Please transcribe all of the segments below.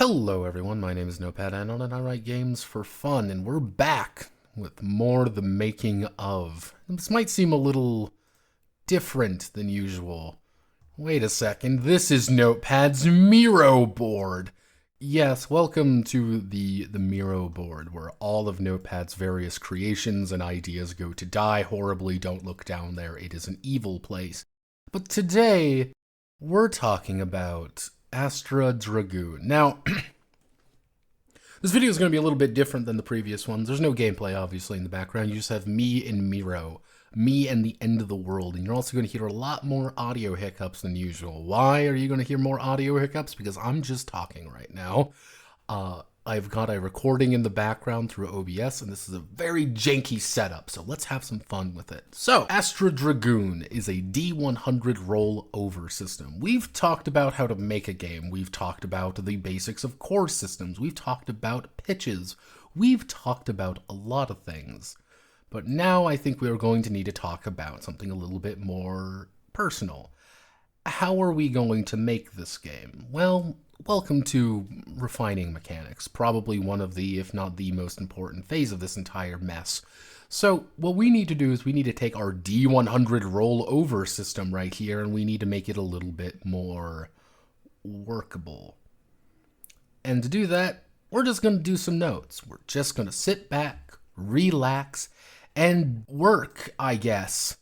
Hello everyone, my name is Notepad Anon and I write games for fun, and we're back with more the making of. This might seem a little different than usual. Wait a second, this is Notepad's Miro board. Yes, welcome to the Miro board, where all of Notepad's various creations and ideas go to die horribly. Don't look down there, it is an evil place. But today, we're talking about Astra Dragoon. Now, this video is going to be a little bit different than the previous ones. There's no gameplay, obviously, in the background. You just have me and Miro. Me and the end of the world. And you're also going to hear a lot more audio hiccups than usual. Why are you going to hear more audio hiccups? Because I'm just talking right now. I've got a recording in the background through OBS, and this is a very janky setup, so let's have some fun with it. So, Astra Dragoon is a D100 rollover system. We've talked about how to make a game. We've talked about the basics of core systems. We've talked about pitches. We've talked about a lot of things. But now I think we are going to need to talk about something a little bit more personal. How are we going to make this game? Well, welcome to refining mechanics, probably one of the, if not the most important phase of this entire mess. So what we need to do is we need to take our D100 rollover system right here and we need to make it a little bit more workable. And to do that, we're just going to do some notes. We're just going to sit back, relax, and work, I guess,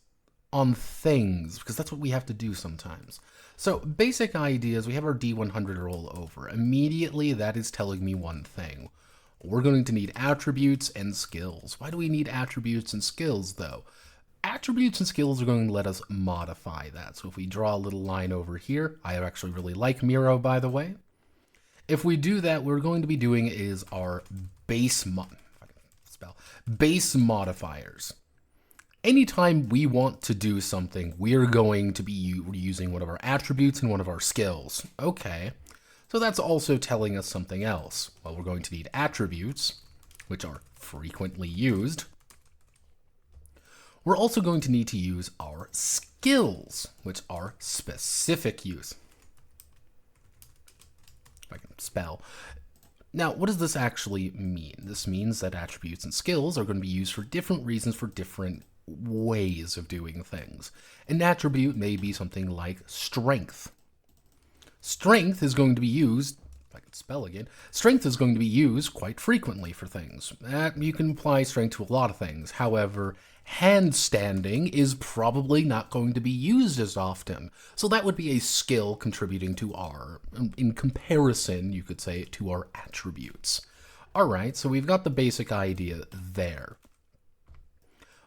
on things, because that's what we have to do sometimes. So, basic ideas, we have our D100 rollover. Immediately, that is telling me one thing. We're going to need attributes and skills. Why do we need attributes and skills, though? Attributes and skills are going to let us modify that. So if we draw a little line over here, I actually really like Miro, by the way. If we do that, what we're going to be doing is our base modifiers. Anytime we want to do something, we're going to be using one of our attributes and one of our skills. Okay, so that's also telling us something else. Well, we're going to need attributes, which are frequently used. We're also going to need to use our skills, which are specific use. If I can spell. Now, what does this actually mean? This means that attributes and skills are going to be used for different reasons, for different ways of doing things. An attribute may be something like strength. Strength is going to be used, if I can spell again, strength is going to be used quite frequently for things. You can apply strength to a lot of things. However, handstanding is probably not going to be used as often. So that would be a skill contributing to our, in comparison, you could say, to our attributes. Alright, so we've got the basic idea there.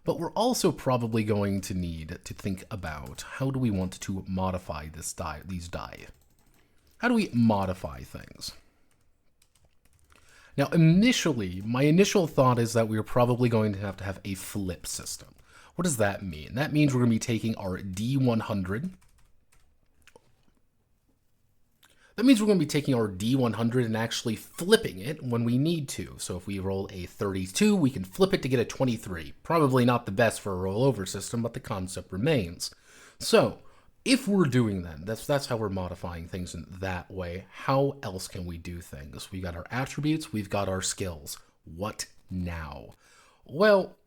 But we're also probably going to need to think about how do we want to modify these die. How do we modify things? Now, initially, my initial thought is that we're probably going to have a flip system. What does that mean? That means we're going to be taking our D100. That means we're going to be taking our D100 and actually flipping it when we need to. So if we roll a 32, we can flip it to get a 23. Probably not the best for a rollover system, but the concept remains. So if we're doing that, that's how we're modifying things in that way. How else can we do things? We got our attributes, we've got our skills. What now? Well,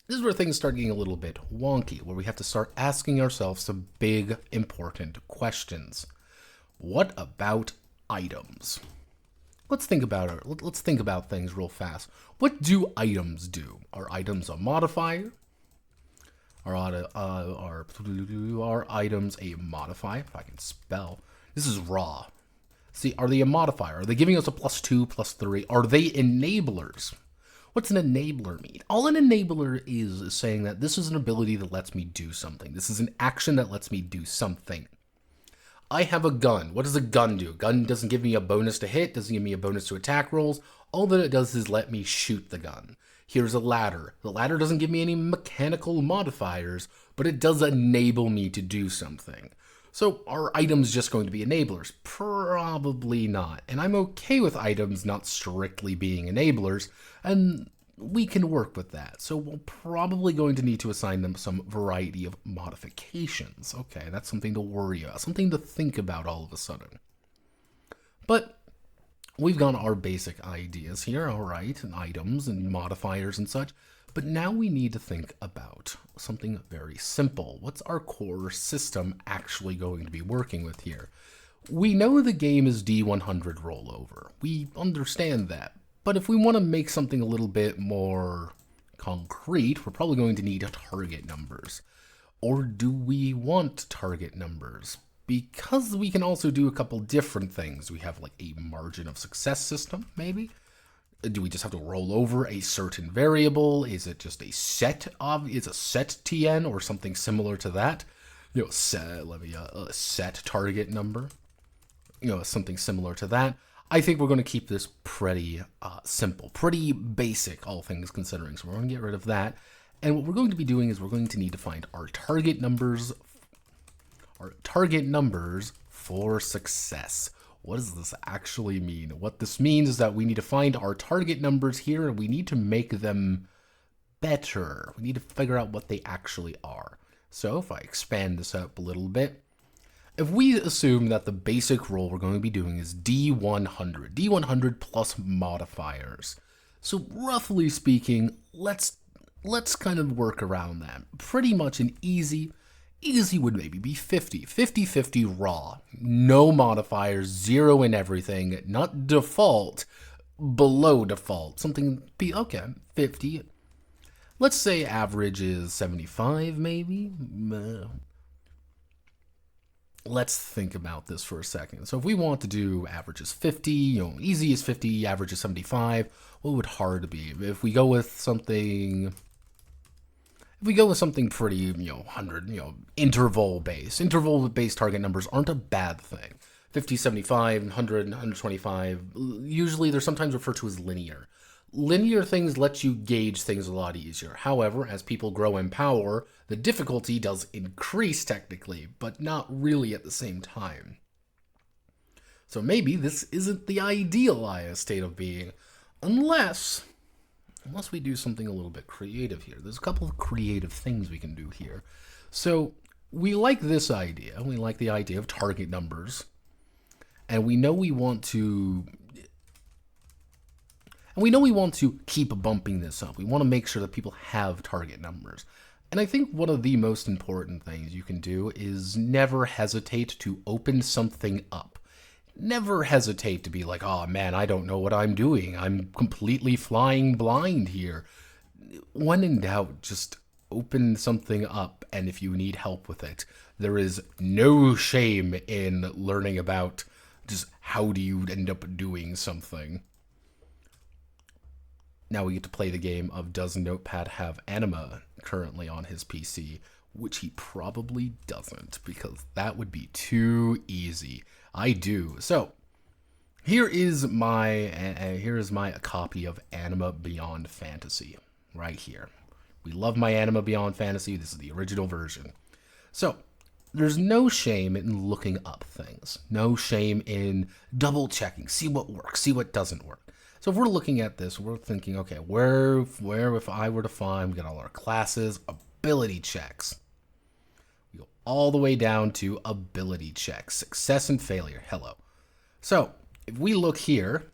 this is where things start getting a little bit wonky, where we have to start asking ourselves some big, important questions. What about items? Let's think about things real fast. What do items do? Are items a modifier? Are items a modifier? If I can spell. This is raw. See, are they a modifier? Are they giving us a +2, +3? Are they enablers? What's an enabler mean? All an enabler is saying that this is an ability that lets me do something. This is an action that lets me do something. I have a gun. What does a gun do? A gun doesn't give me a bonus to hit, doesn't give me a bonus to attack rolls. All that it does is let me shoot the gun. Here's a ladder. The ladder doesn't give me any mechanical modifiers, but it does enable me to do something. So are items just going to be enablers? Probably not. And I'm okay with items not strictly being enablers, and we can work with that. So we're probably going to need to assign them some variety of modifications. Okay, that's something to worry about, something to think about all of a sudden. But We've got our basic ideas here, all right, and items and modifiers and such. But now we need to think about something very simple. What's our core system actually going to be working with here? We know the game is D100 rollover. We understand that. But if we want to make something a little bit more concrete, we're probably going to need target numbers. Or do we want target numbers? Because we can also do a couple different things. We have like a margin of success system, maybe? Do we just have to roll over a certain variable? Is it just a set of, is a set TN or something similar to that? You know, set target number. You know, something similar to that. I think we're going to keep this pretty simple, pretty basic, all things considering. So we're going to get rid of that. And what we're going to be doing is we're going to need to find our target numbers for success. What does this actually mean? What this means is that we need to find our target numbers here and we need to make them better. We need to figure out what they actually are. So if I expand this up a little bit, if we assume that the basic roll we're going to be doing is D100 plus modifiers. So roughly speaking, let's kind of work around that. Pretty much an easy would maybe be 50-50 raw, no modifiers, 0 in everything, not default, below default, something be okay, 50. Let's say average is 75 maybe. Let's think about this for a second. So if we want to do average is 50, you know, easy is 50, average is 75, what would hard be? If we go with something pretty, you know, 100, you know, interval-based target numbers aren't a bad thing. 50, 75, 100, 125, usually they're sometimes referred to as linear. Linear things let you gauge things a lot easier. However, as people grow in power, the difficulty does increase technically, but not really at the same time. So maybe this isn't the ideal state of being, unless we do something a little bit creative here. There's a couple of creative things we can do here. So we like this idea. We like the idea of target numbers. And we know we want to keep bumping this up. We want to make sure that people have target numbers. And I think one of the most important things you can do is never hesitate to open something up. Never hesitate to be like, oh man, I don't know what I'm doing. I'm completely flying blind here. When in doubt, just open something up, and if you need help with it, there is no shame in learning about just how do you end up doing something. Now we get to play the game of does Notepad have Anima currently on his PC, which he probably doesn't, because that would be too easy. I do. So here is my copy of Anima Beyond Fantasy right here. We love my Anima Beyond Fantasy. This is the original version. So there's no shame in looking up things. No shame in double checking, see what works, see what doesn't work. So if we're looking at this, we're thinking, okay, where if I were to find, we got all our classes, ability checks. We go all the way down to ability checks, success and failure, hello. So if we look here,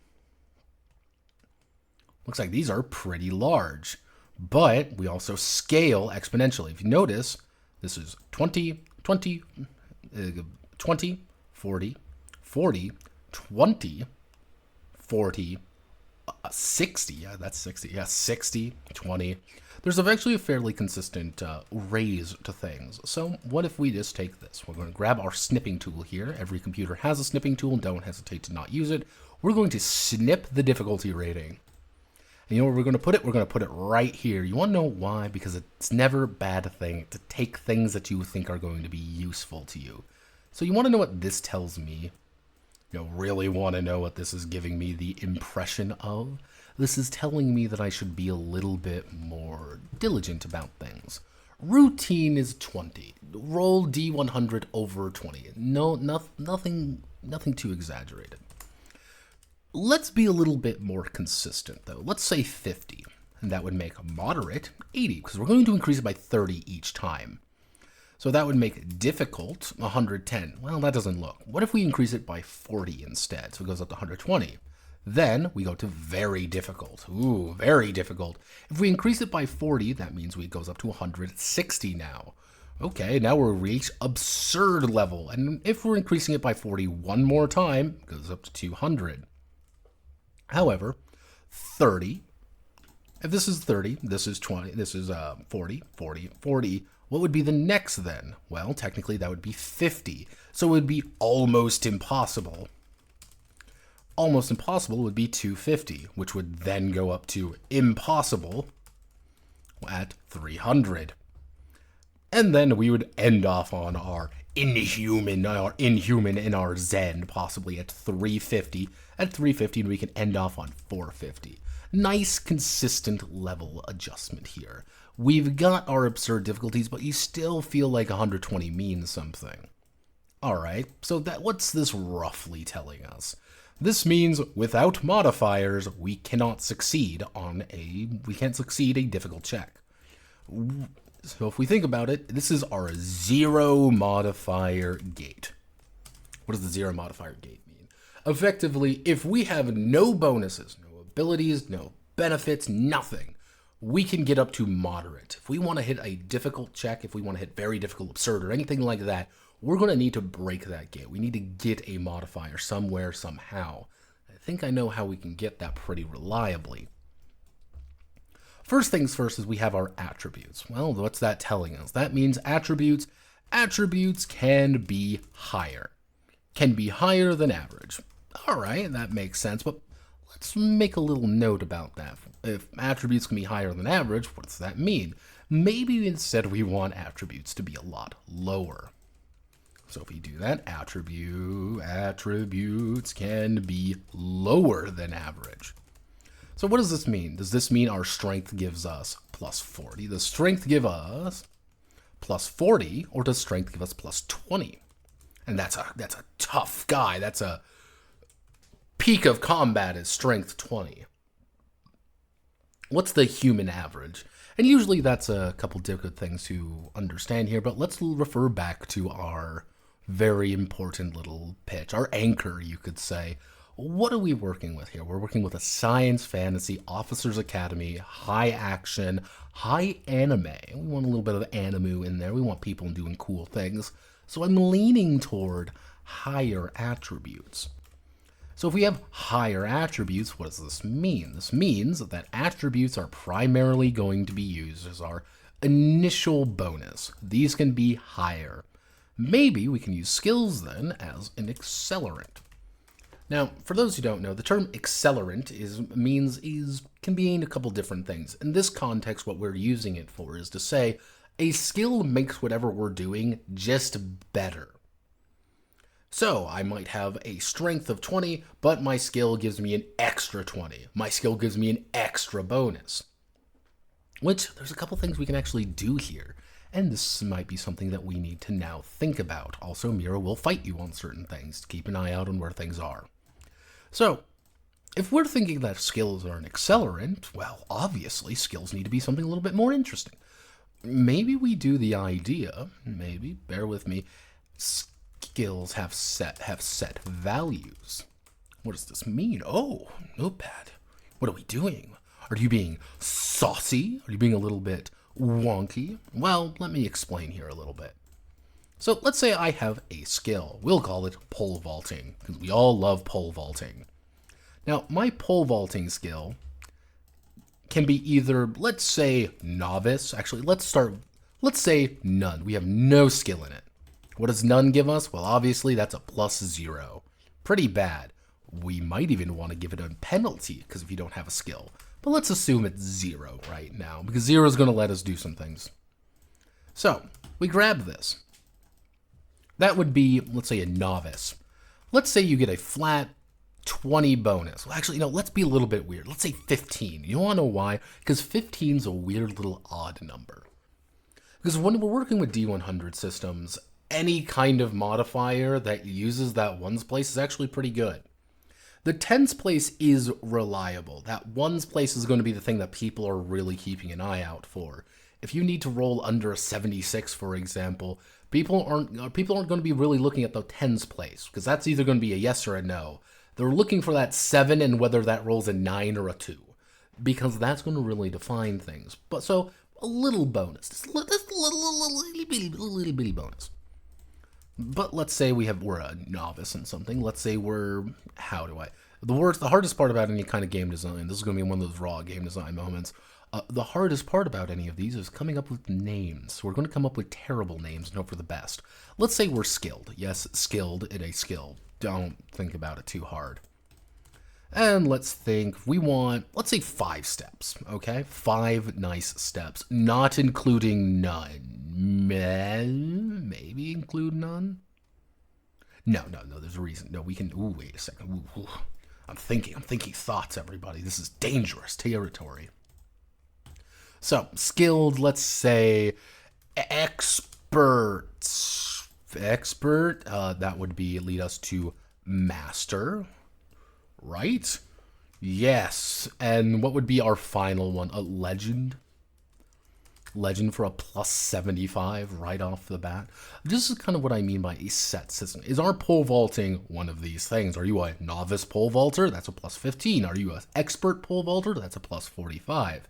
looks like these are pretty large, but we also scale exponentially. If you notice, this is 20, 20, 20, 40, 40, 20, 40, 60, yeah, that's 60, yeah, 60, 20. There's actually a fairly consistent raise to things. So what if we just take this? We're going to grab our snipping tool here. Every computer has a snipping tool. Don't hesitate to not use it. We're going to snip the difficulty rating. And you know where we're going to put it? We're going to put it right here. You want to know why? Because it's never a bad thing to take things that you think are going to be useful to you. So you want to know what this tells me? You know, really want to know what this is giving me the impression of? This is telling me that I should be a little bit more diligent about things. Routine is 20. Roll D100 over 20. No, nothing too exaggerated. Let's be a little bit more consistent, though. Let's say 50, and that would make moderate 80, because we're going to increase it by 30 each time. So that would make difficult 110. Well, that doesn't look. What if we increase it by 40 instead? So it goes up to 120. Then we go to very difficult. Ooh, very difficult. If we increase it by 40, that means it goes up to 160 now. Okay, now we'll reach absurd level. And if we're increasing it by 40 one more time, it goes up to 200. However, 30, if this is 30, this is 20, this is 40, 40, 40. What would be the next then? Well, technically that would be 50. So it would be almost impossible. Almost impossible would be 250, which would then go up to impossible at 300. And then we would end off on our inhuman in our Zen, possibly at 350. At 350, we can end off on 450. Nice, consistent level adjustment here. We've got our absurd difficulties, but you still feel like 120 means something. Alright, so what's this roughly telling us? This means without modifiers, we cannot succeed a difficult check. So if we think about it, this is our zero modifier gate. What does the zero modifier gate mean? Effectively, if we have no bonuses, no abilities, no benefits, nothing, we can get up to moderate. If we want to hit a difficult check, if we want to hit very difficult, absurd, or anything like that, we're going to need to break that gate. We need to get a modifier somewhere, somehow. I think I know how we can get that pretty reliably. First things first is we have our attributes. Well, what's that telling us? That means attributes can be higher. Can be higher than average. All right, that makes sense, but let's make a little note about that. If attributes can be higher than average, what does that mean? Maybe instead we want attributes to be a lot lower. So if we do that, attributes can be lower than average. So what does this mean? Does this mean our strength gives us plus 40? Does strength give us plus 40, or does strength give us plus 20? And that's a tough guy. That's a peak of combat is strength 20. What's the human average? And usually that's a couple different things to understand here, but let's refer back to our very important little pitch, our anchor, you could say. What are we working with here? We're working with a science fantasy officers academy, high action, high anime. We want a little bit of anime in there. We want people doing cool things. So I'm leaning toward higher attributes. So if we have higher attributes, what does this mean? This means that attributes are primarily going to be used as our initial bonus. These can be higher. Maybe we can use skills then as an accelerant. Now, for those who don't know, the term accelerant can mean a couple different things. In this context, what we're using it for is to say a skill makes whatever we're doing just better. So I might have a strength of 20, but my skill gives me an extra 20. My skill gives me an extra bonus. Which, there's a couple things we can actually do here. And this might be something that we need to now think about. Also, Miro will fight you on certain things. Keep an eye out on where things are. So, if we're thinking that skills are an accelerant, well, obviously, skills need to be something a little bit more interesting. Maybe we do the idea, maybe, bear with me, skills have set values. What does this mean? Oh, notepad. What are we doing? Are you being saucy? Are you being a little bit wonky? Well, let me explain here a little bit. So let's say I have a skill. We'll call it pole vaulting, because we all love pole vaulting. Now, my pole vaulting skill can be either, let's say, novice. Actually, let's say none. We have no skill in it. What does none give us? Well, obviously, that's a +0. Pretty bad. We might even want to give it a penalty, because if you don't have a skill. But let's assume it's 0 right now, because 0 is going to let us do some things. So, we grab this. That would be, let's say, a novice. Let's say you get a flat 20 bonus. Well, actually, no, let's be a little bit weird. Let's say 15. You want to know why? Because 15 is a weird little odd number. Because when we're working with D100 systems, any kind of modifier that uses that ones place is actually pretty good. The tens place is reliable. That ones place is going to be the thing that people are really keeping an eye out for. If you need to roll under a 76, for example, people aren't going to be really looking at the tens place, because that's either going to be a yes or a no. They're looking for that 7 and whether that rolls a 9 or a 2. Because that's going to really define things. But so, a little bonus. Just a little bitty bonus. But let's say we're a novice in something. Let's say the hardest part about any kind of game design, this is going to be one of those raw game design moments. The hardest part about any of these is coming up with names. So we're going to come up with terrible names and hope for the best. Let's say we're skilled. Yes, skilled in a skill. Don't think about it too hard. And let's think, let's say 5 steps, okay? 5 nice steps, not including none. Maybe include none? No, there's a reason. No, we can, wait a second. I'm thinking thoughts, everybody. This is dangerous territory. So, skilled, let's say, expert, that would lead us to master, right? Yes, and what would be our final one? A legend? Legend for a plus 75 right off the bat. This is kind of what I mean by a set system. Is our pole vaulting one of these things? Are you a novice pole vaulter? That's a plus 15. Are you an expert pole vaulter? That's a plus 45.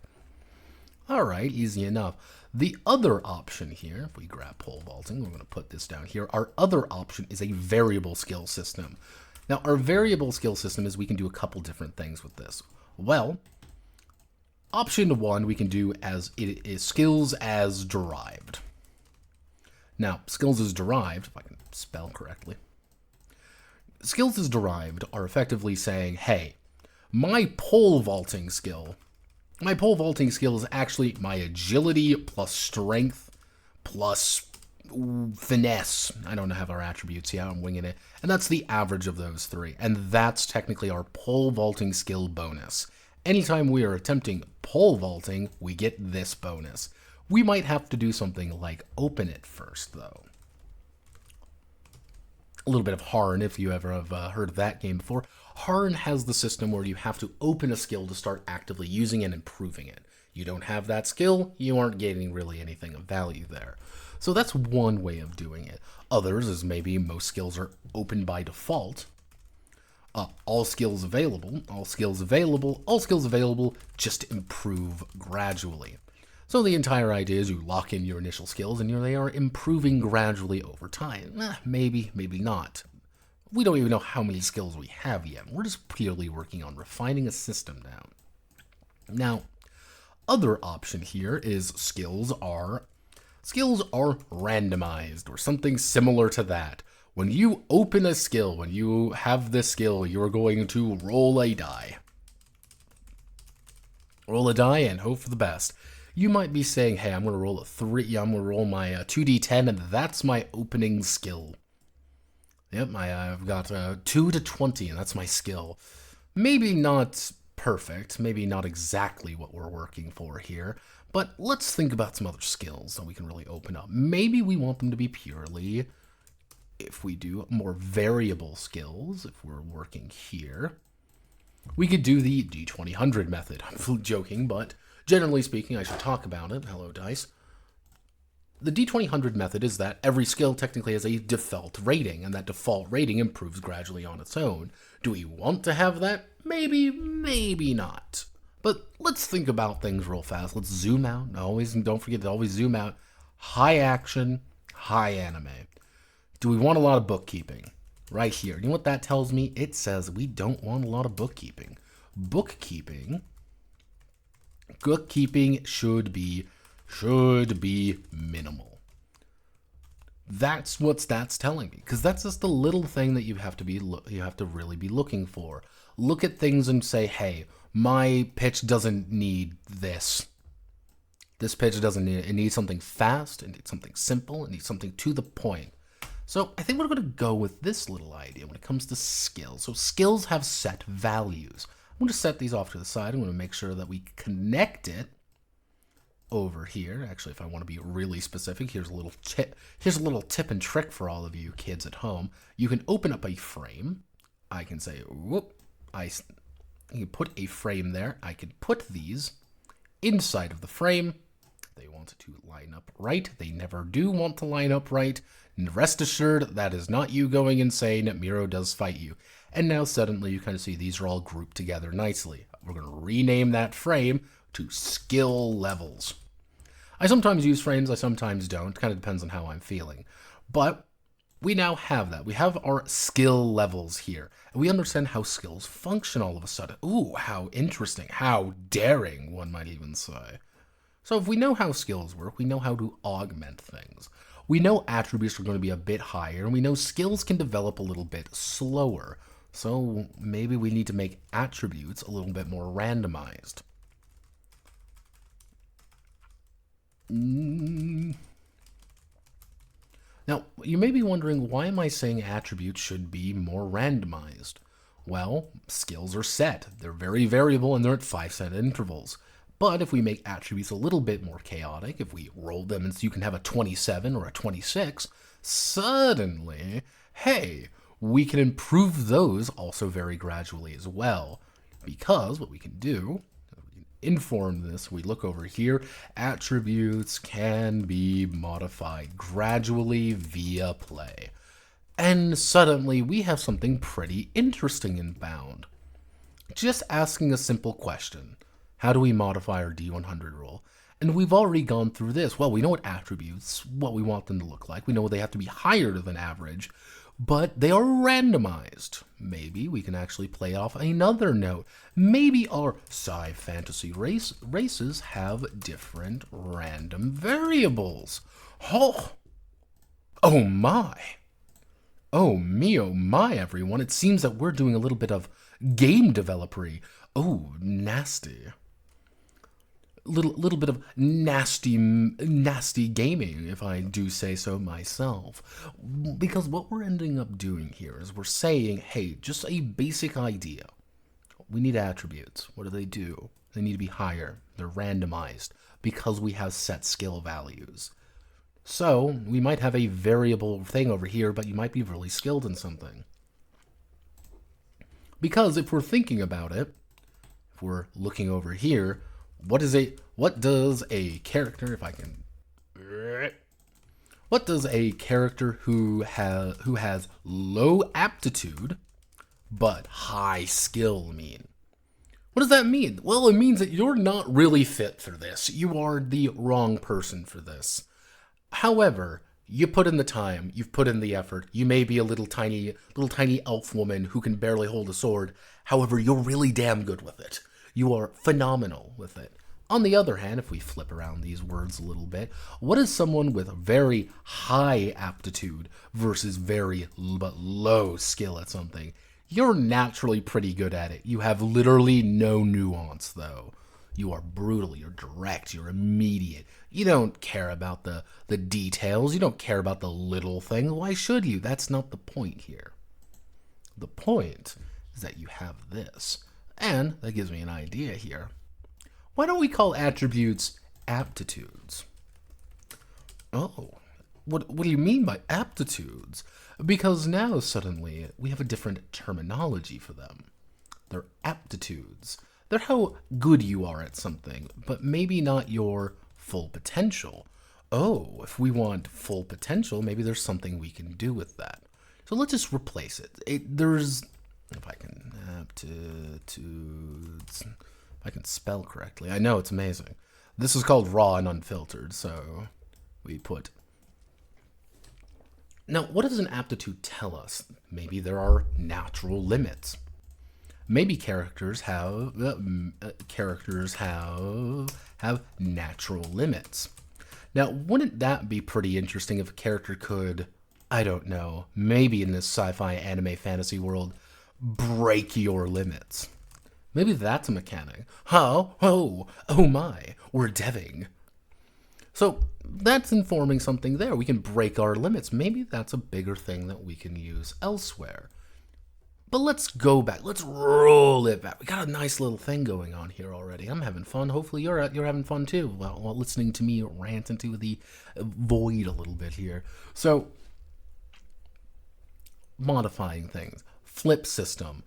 All right, easy enough. The other option here, if we grab pole vaulting, we're going to put this down here. Our other option is a variable skill system. Now, our variable skill system is we can do a couple different things with this. Well, option 1 we can do as it is skills as derived. Now, skills as derived, if I can spell correctly, skills as derived are effectively saying, hey, my pole vaulting skill is actually my agility plus strength plus finesse. I don't have our attributes yet, I'm winging it. And that's the average of those 3. And that's technically our pole vaulting skill bonus. Anytime we are attempting pole vaulting, we get this bonus. We might have to do something like open it first, though. A little bit of Harn, if you ever have heard of that game before. Harn has the system where you have to open a skill to start actively using and improving it. You don't have that skill, you aren't getting really anything of value there. So that's one way of doing it. Others is maybe most skills are open by default. All skills available, just improve gradually. So the entire idea is you lock in your initial skills and they are improving gradually over time. Maybe not. We don't even know how many skills we have yet. We're just purely working on refining a system now. Now, other option here is skills are randomized or something similar to that. When you open a skill, when you have this skill, you're going to roll a die. Roll a die and hope for the best. You might be saying, hey, I'm going to roll a 3, I'm going to roll my 2d10 and that's my opening skill. Yep, I've got 2 to 20 and that's my skill. Maybe not perfect, maybe not exactly what we're working for here, but let's think about some other skills that we can really open up. Maybe we want them to be purely, if we do more variable skills, if we're working here, we could do the D2000 method. I'm joking, but generally speaking, I should talk about it. Hello, dice. The D2000 method is that every skill technically has a default rating, and that default rating improves gradually on its own. Do we want to have that? Maybe, maybe not. But let's think about things real fast. Let's zoom out. Don't forget to always zoom out. High action, high anime. Do we want a lot of bookkeeping? Right here. You know what that tells me? It says we don't want a lot of bookkeeping. Bookkeeping should be minimal. That's what that's telling me, because that's just the little thing that you have to really be looking for. Look at things and say, hey, my pitch doesn't need this. This pitch doesn't need it. It needs something fast. It needs something simple. It needs something to the point. So I think we're going to go with this little idea when it comes to skills. So skills have set values. I'm going to set these off to the side. I'm going to make sure that we connect it over here. Actually, if I want to be really specific, here's a little tip and trick for all of you kids at home. You can open up a frame. I can say, whoop, you can put a frame there. I could put these inside of the frame, They want to line up right. They never do want to line up right. And rest assured, that is not you going insane. Miro does fight you. And now suddenly you kind of see these are all grouped together nicely. We're going to rename that frame to skill levels. I sometimes use frames, I sometimes don't. Kind of depends on how I'm feeling. But we now have that. We have our skill levels here. And we understand how skills function all of a sudden. Ooh, how interesting. How daring, one might even say. So if we know how skills work, we know how to augment things. We know attributes are going to be a bit higher, and we know skills can develop a little bit slower. So maybe we need to make attributes a little bit more randomized. Now, you may be wondering, why am I saying attributes should be more randomized? Well, skills are set. They're very variable, and they're at 5 set intervals. But if we make attributes a little bit more chaotic, if we roll them and so you can have a 27 or a 26, suddenly, hey, we can improve those also very gradually as well. Because what we can do, we can inform this, we look over here, attributes can be modified gradually via play. And suddenly we have something pretty interesting in bound. Just asking a simple question. How do we modify our D100 rule? And we've already gone through this. Well, we know what attributes, what we want them to look like. We know they have to be higher than average, but they are randomized. Maybe we can actually play off another note. Maybe our sci fantasy races have different random variables. Oh my. Oh me, oh my, everyone. It seems that we're doing a little bit of game developery. Oh, nasty. Little bit of nasty gaming, if I do say so myself. Because what we're ending up doing here is we're saying, hey, just a basic idea. We need attributes. What do? They need to be higher. They're randomized because we have set skill values. So we might have a variable thing over here, but you might be really skilled in something. Because if we're thinking about it, if we're looking over here, what does a character, if I can, what does a character who has low aptitude but high skill mean? What does that mean? Well, it means that you're not really fit for this. You are the wrong person for this. However, you put in the time, you've put in the effort. You may be a little tiny elf woman who can barely hold a sword. However, you're really damn good with it. You are phenomenal with it. On the other hand, if we flip around these words a little bit, what is someone with very high aptitude versus very low skill at something? You're naturally pretty good at it. You have literally no nuance, though. You are brutal, you're direct, you're immediate. You don't care about the details. You don't care about the little things. Why should you? That's not the point here. The point is that you have this. And that gives me an idea here. Why don't we call attributes aptitudes? Oh, what do you mean by aptitudes? Because now suddenly we have a different terminology for them. They're aptitudes. They're how good you are at something, but maybe not your full potential. Oh, if we want full potential, maybe there's something we can do with that. So let's just replace it. If I can, aptitudes, if I can spell correctly. I know, it's amazing. This is called raw and unfiltered, so we put. Now, what does an aptitude tell us? Maybe there are natural limits. Maybe characters have natural limits. Now, wouldn't that be pretty interesting if a character could, I don't know, maybe in this sci-fi anime fantasy world, break your limits? Maybe that's a mechanic. Oh my, we're deving. So that's informing something there. We can break our limits. Maybe that's a bigger thing that we can use elsewhere. But let's go back. Let's roll it back. We got a nice little thing going on here already. I'm having fun. Hopefully you're having fun too while listening to me rant into the void a little bit here. So, modifying things. Flip system.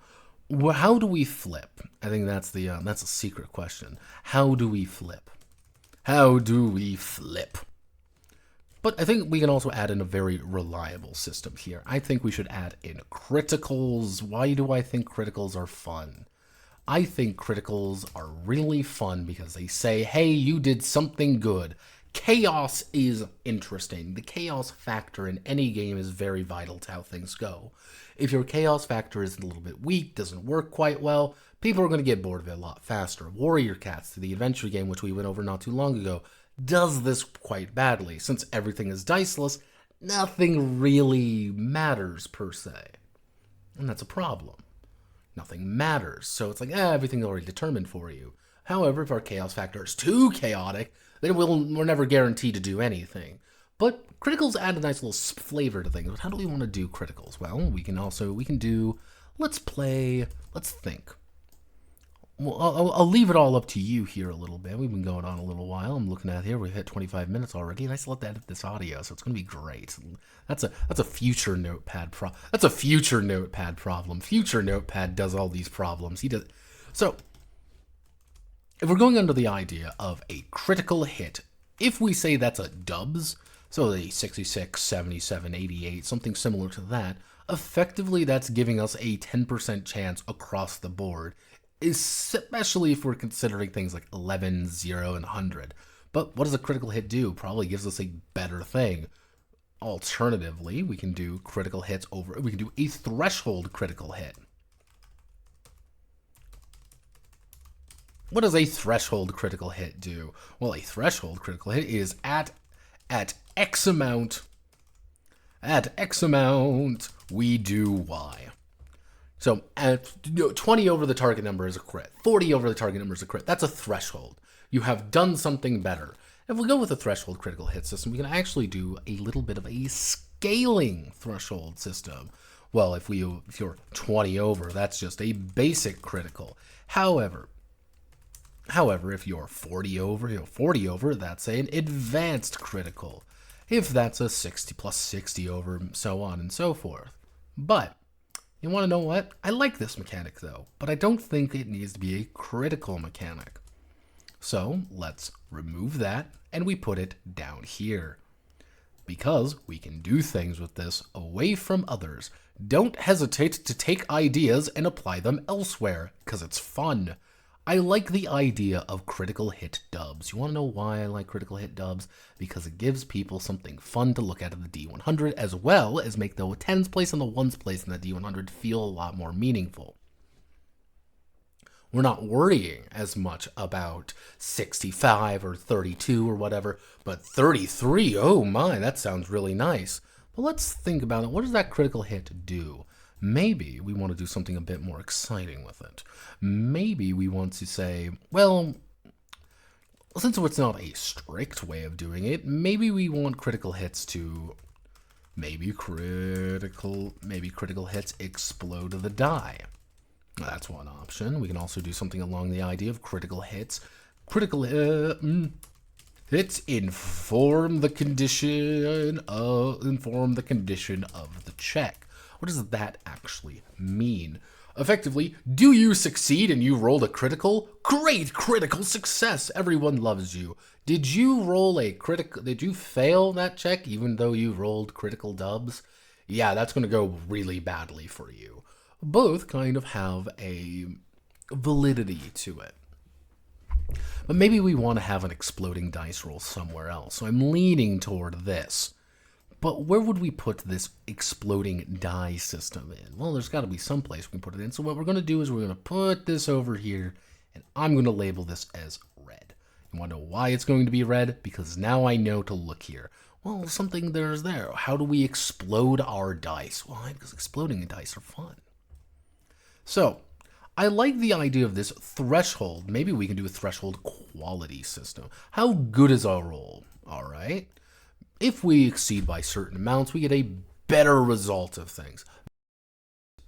How do we flip? I think that's a secret question. How do we flip? How do we flip? But I think we can also add in a very reliable system here. I think we should add in criticals. Why do I think criticals are fun? I think criticals are really fun because they say, hey, you did something good. Chaos is interesting. The chaos factor in any game is very vital to how things go. If your chaos factor is a little bit weak, doesn't work quite well, people are going to get bored of it a lot faster. Warrior Cats, the adventure game which we went over not too long ago, does this quite badly. Since everything is diceless, nothing really matters per se. And that's a problem. Nothing matters. So it's like, everything's already determined for you. However, if our chaos factor is too chaotic, then we're never guaranteed to do anything. But criticals add a nice little flavor to things. But how do we want to do criticals? Well, we can do, let's think. Well, I'll leave it all up to you here a little bit. We've been going on a little while. I'm looking at here. We've hit 25 minutes already, and I still have to edit this audio, so it's going to be great. That's a future Notepad That's a future Notepad problem. Future Notepad does all these problems. He does. So, if we're going under the idea of a critical hit, if we say that's a dubs, so a 66, 77, 88, something similar to that, effectively that's giving us a 10% chance across the board, especially if we're considering things like 11, 0, and 100. But what does a critical hit do? Probably gives us a better thing. Alternatively, we can do critical hits over, we can do a threshold critical hit. What does a threshold critical hit do? Well, a threshold critical hit is at X amount, we do Y. So at 20 over the target number is a crit. 40 over the target number is a crit. That's a threshold. You have done something better. If we go with a threshold critical hit system, we can actually do a little bit of a scaling threshold system. Well, if you're 20 over, that's just a basic critical. However, if you're 40 over, that's an advanced critical. If that's a 60 plus 60 over, so on and so forth. But you want to know what? I like this mechanic though, but I don't think it needs to be a critical mechanic. So let's remove that and we put it down here. Because we can do things with this away from others. Don't hesitate to take ideas and apply them elsewhere, because it's fun. I like the idea of critical hit dubs. You want to know why I like critical hit dubs? Because it gives people something fun to look at in the D100, as well as make the 10s place and the 1s place in the D100 feel a lot more meaningful. We're not worrying as much about 65 or 32 or whatever, but 33, oh my, that sounds really nice. But let's think about it. What does that critical hit do? Maybe we want to do something a bit more exciting with it. Maybe we want to say, well, since it's not a strict way of doing it, maybe we want critical hits to, maybe critical hits explode the die. That's one option. We can also do something along the idea of critical hits. Hits inform the condition of the check. What does that actually mean? Effectively, do you succeed and you rolled a critical? Great, critical success. Everyone loves you. Did you roll a critical? Did you fail that check even though you rolled critical dubs? Yeah, that's going to go really badly for you. Both kind of have a validity to it. But maybe we want to have an exploding dice roll somewhere else. So I'm leaning toward this. But where would we put this exploding die system in? Well, there's got to be some place we can put it in. So what we're going to do is we're going to put this over here, and I'm going to label this as red. You want to know why it's going to be red? Because now I know to look here. Well, something there's there. How do we explode our dice? Why? Because exploding dice are fun. So, I like the idea of this threshold. Maybe we can do a threshold quality system. How good is our roll? All right. If we exceed by certain amounts, we get a better result of things.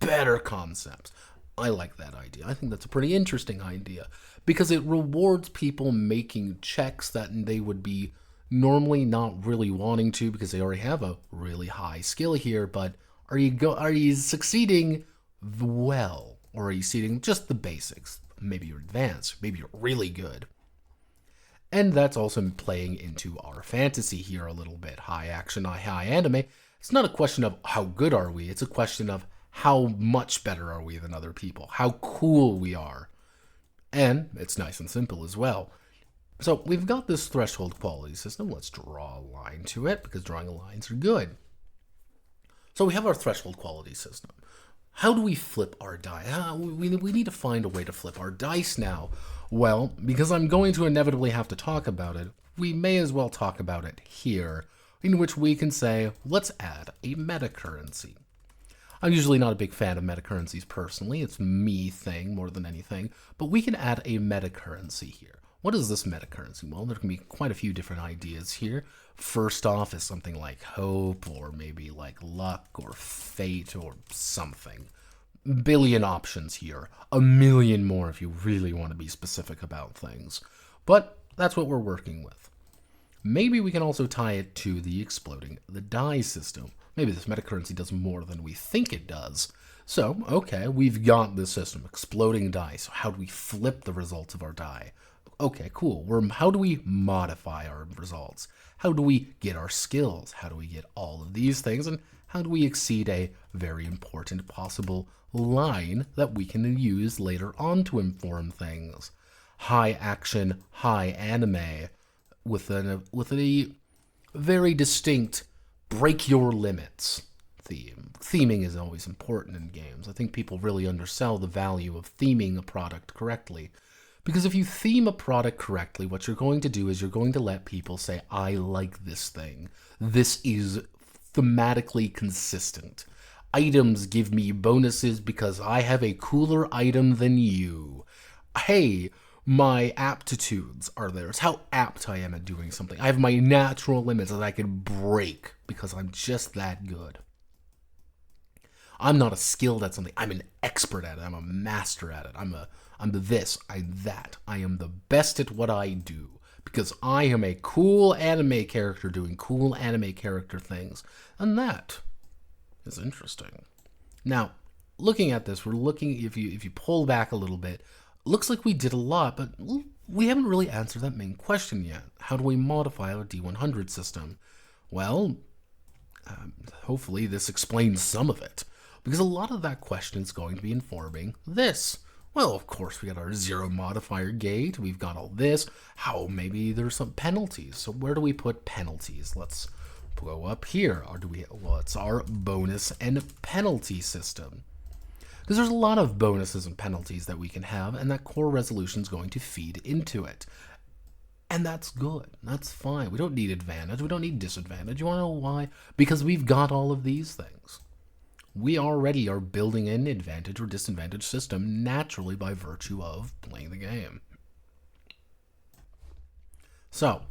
Better concepts. I like that idea. I think that's a pretty interesting idea because it rewards people making checks that they would be normally not really wanting to because they already have a really high skill here, but are you succeeding well, or are you succeeding just the basics? Maybe you're advanced, maybe you're really good. And that's also playing into our fantasy here a little bit. High action, high anime. It's not a question of how good are we, it's a question of how much better are we than other people, how cool we are. And it's nice and simple as well. So we've got this threshold quality system. Let's draw a line to it, because drawing lines are good. So we have our threshold quality system. How do we flip our die? We need to find a way to flip our dice now. Well, because I'm going to inevitably have to talk about it, we may as well talk about it here, in which we can say, let's add a meta currency. I'm usually not a big fan of meta currencies personally. It's me thing more than anything, but we can add a meta currency here. What is this meta currency? Well, there can be quite a few different ideas here. First off is something like hope, or maybe like luck, or fate, or something. Billion options here. A million more if you really want to be specific about things. But that's what we're working with. Maybe we can also tie it to the exploding the die system. Maybe this meta currency does more than we think it does. So, okay, we've got this system, exploding die. So how do we flip the results of our die? Okay, cool. How do we modify our results? How do we get our skills? How do we get all of these things? And how do we exceed a very important possible line that we can use later on to inform things? High action, high anime, with a very distinct break your limits theme. Theming is always important in games. I think people really undersell the value of theming a product correctly. Because if you theme a product correctly, what you're going to do is you're going to let people say, I like this thing. This is thematically consistent. Items give me bonuses because I have a cooler item than you. Hey, my aptitudes are there. It's how apt I am at doing something. I have my natural limits that I can break because I'm just that good. I'm not a skilled at something. I'm an expert at it. I'm a master at it. I'm the this, I'm that. I am the best at what I do because I am a cool anime character doing cool anime character things. And that is interesting. Now, looking at this, we're looking, if you pull back a little bit, looks like we did a lot, but we haven't really answered that main question yet. How do we modify our D100 system? Well, hopefully this explains some of it, because a lot of that question is going to be informing this. Well, of course, we got our zero modifier gate. We've got all this. How maybe there's some penalties. So where do we put penalties? Let's go up here. Or do we? Well, it's our bonus and penalty system. Because there's a lot of bonuses and penalties that we can have, and that core resolution is going to feed into it. And that's good. That's fine. We don't need advantage. We don't need disadvantage. You want to know why? Because we've got all of these things. We already are building an advantage or disadvantage system naturally by virtue of playing the game. So,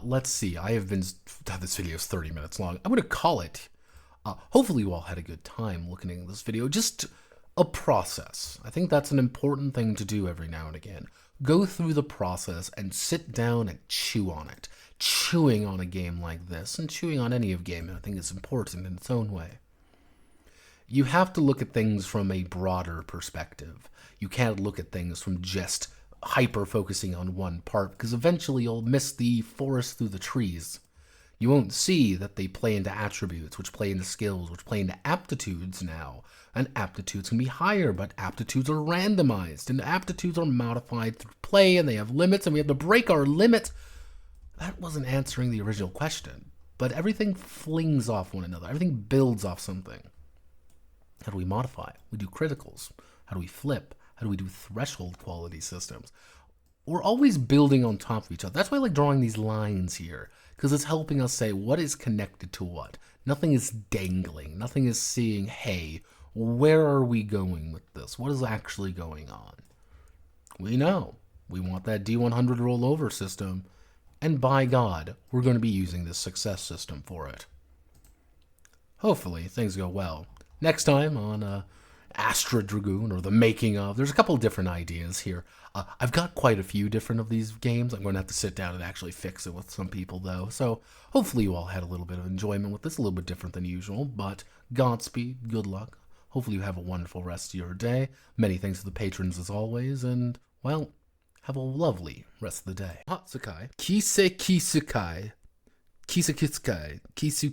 let's see. This video is 30 minutes long. I'm going to call it. Hopefully you all had a good time looking at this video. Just a process. I think that's an important thing to do every now and again. Go through the process and sit down and chew on it. Chewing on a game like this, and chewing on any game, I think is important in its own way. You have to look at things from a broader perspective. You can't look at things from just hyper-focusing on one part, because eventually you'll miss the forest through the trees. You won't see that they play into attributes, which play into skills, which play into aptitudes now. And aptitudes can be higher, but aptitudes are randomized, and aptitudes are modified through play, and they have limits, and we have to break our limits. That wasn't answering the original question, but everything flings off one another. Everything builds off something. How do we modify? We do criticals. How do we flip? How do we do threshold quality systems? We're always building on top of each other. That's why I like drawing these lines here, because it's helping us say what is connected to what. Nothing is dangling. Nothing is seeing, hey, where are we going with this? What is actually going on? We know. We want that D100 rollover system, and by God, we're going to be using this success system for it. Hopefully, things go well. Next time on Astra Dragoon, or the making of, there's a couple different ideas here. I've got quite a few different of these games. I'm going to have to sit down and actually fix it with some people, though. So hopefully you all had a little bit of enjoyment with this, a little bit different than usual. But Godspeed, good luck. Hopefully you have a wonderful rest of your day. Many thanks to the patrons as always. And, well, Have a lovely rest of the day. Hatsukai. Kise Kisukai. Kisukitsukai. Kisu